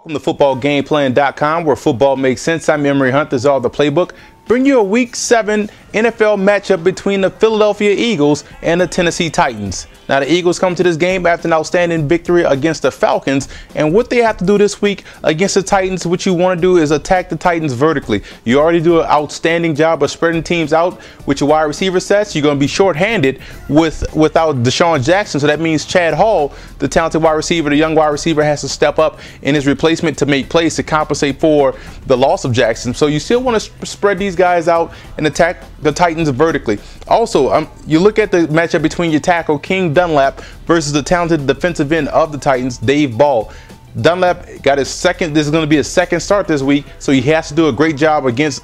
Welcome to footballgameplan.com, where football makes sense. I'm Emory Hunt. This is all the playbook. Bring you a Week 7 NFL matchup between the Philadelphia Eagles and the Tennessee Titans. Now, the Eagles come to this game after an outstanding victory against the Falcons, and what they have to do this week against the Titans, what you want to do is attack the Titans vertically. You already do an outstanding job of spreading teams out with your wide receiver sets. You're going to be shorthanded without Deshaun Jackson, so that means Chad Hall, the talented wide receiver, the young wide receiver, has to step up in his replacement to make plays to compensate for the loss of Jackson. So you still want to spread these guys out and attack the Titans vertically. Also, you look at the matchup between your tackle King Dunlap versus the talented defensive end of the Titans, Dave Ball. Dunlap got his second. This is going to be his second start this week, so he has to do a great job against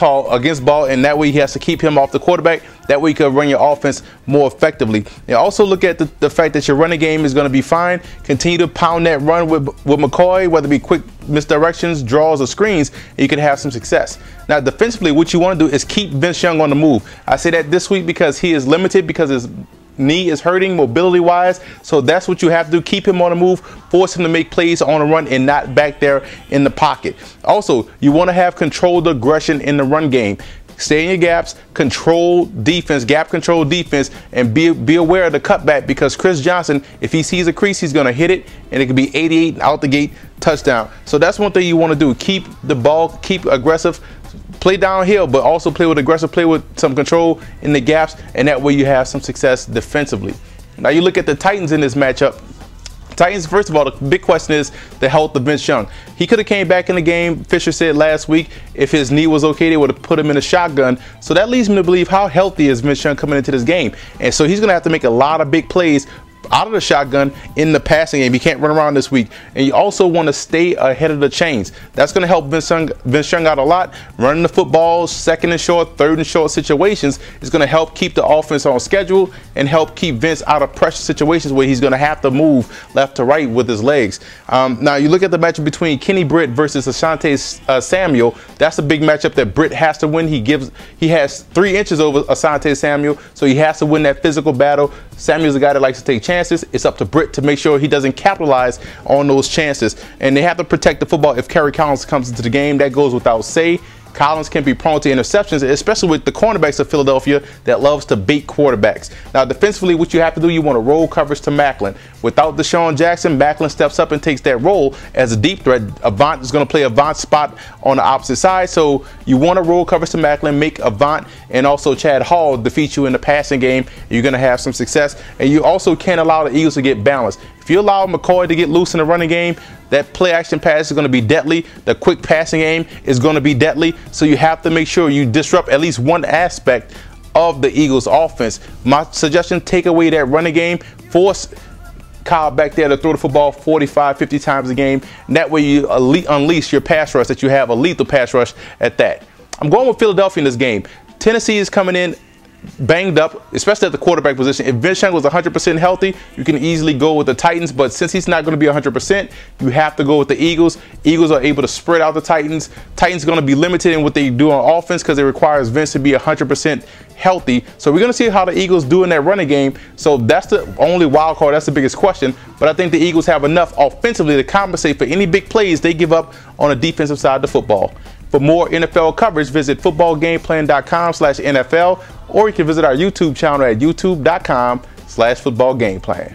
Ball, and that way he has to keep him off the quarterback. That way you can run your offense more effectively. And also look at the fact that your running game is going to be fine. Continue to pound that run with McCoy, whether it be quick misdirections, draws, or screens, and you can have some success. Now, defensively, what you want to do is keep Vince Young on the move. I say that this week because he is limited because his knee is hurting mobility wise, so that's what you have to do. Keep him on the move, force him to make plays on the run and not back there in the pocket. Also, you want to have controlled aggression in the run game. Stay in your gaps, control defense, gap control defense, and be aware of the cutback, because Chris Johnson, if he sees a crease, he's going to hit it, and it could be 88 out the gate touchdown. So that's one thing you want to do. Keep the ball, keep aggressive, play downhill, but also play with aggressive, play with some control in the gaps, and that way you have some success defensively. Now you look at the Titans in this matchup. Titans, first of all, the big question is the health of Vince Young. He could have came back in the game. Fisher said last week if his knee was okay, they would have put him in a shotgun. So that leads me to believe, how healthy is Vince Young coming into this game? And so he's going to have to make a lot of big plays out of the shotgun in the passing game. He can't run around this week. And you also want to stay ahead of the chains. That's going to help Vince Young out a lot. Running the football, second and short, third and short situations is going to help keep the offense on schedule and help keep Vince out of pressure situations where he's going to have to move left to right with his legs. Now you look at the matchup between Kenny Britt versus Asante Samuel. That's a big matchup that Britt has to win. He has 3 inches over Asante Samuel, so he has to win that physical battle. Samuel's a guy that likes to take chances. It's up to Britt to make sure he doesn't capitalize on those chances. And they have to protect the football. If Kerry Collins comes into the game, that goes without say. Collins can be prone to interceptions, especially with the cornerbacks of Philadelphia that loves to bait quarterbacks. Now, defensively, what you have to do, you want to roll coverage to Macklin. Without Deshaun Jackson, Macklin steps up and takes that role as a deep threat. Avant is going to play Avant's spot on the opposite side, so you want to roll coverage to Macklin, make Avant and also Chad Hall defeat you in the passing game. You're going to have some success, and you also can't allow the Eagles to get balanced. If you allow McCoy to get loose in the running game, that play action pass is going to be deadly. The quick passing game is going to be deadly. So you have to make sure you disrupt at least one aspect of the Eagles offense. My suggestion, take away that running game, force Kyle back there to throw the football 45, 50 times a game. And that way you unleash your pass rush, that you have a lethal pass rush at that. I'm going with Philadelphia in this game. Tennessee is coming in banged up, especially at the quarterback position. If Vince Young was 100% healthy, you can easily go with the Titans, but since he's not going to be 100%, you have to go with the Eagles. Eagles are able to spread out the Titans. Titans are going to be limited in what they do on offense because it requires Vince to be 100% healthy. So we're going to see how the Eagles do in that running game. So that's the only wild card. That's the biggest question. But I think the Eagles have enough offensively to compensate for any big plays they give up on the defensive side of the football. For more NFL coverage, visit footballgameplan.com/NFL, or you can visit our YouTube channel at youtube.com/footballgameplan.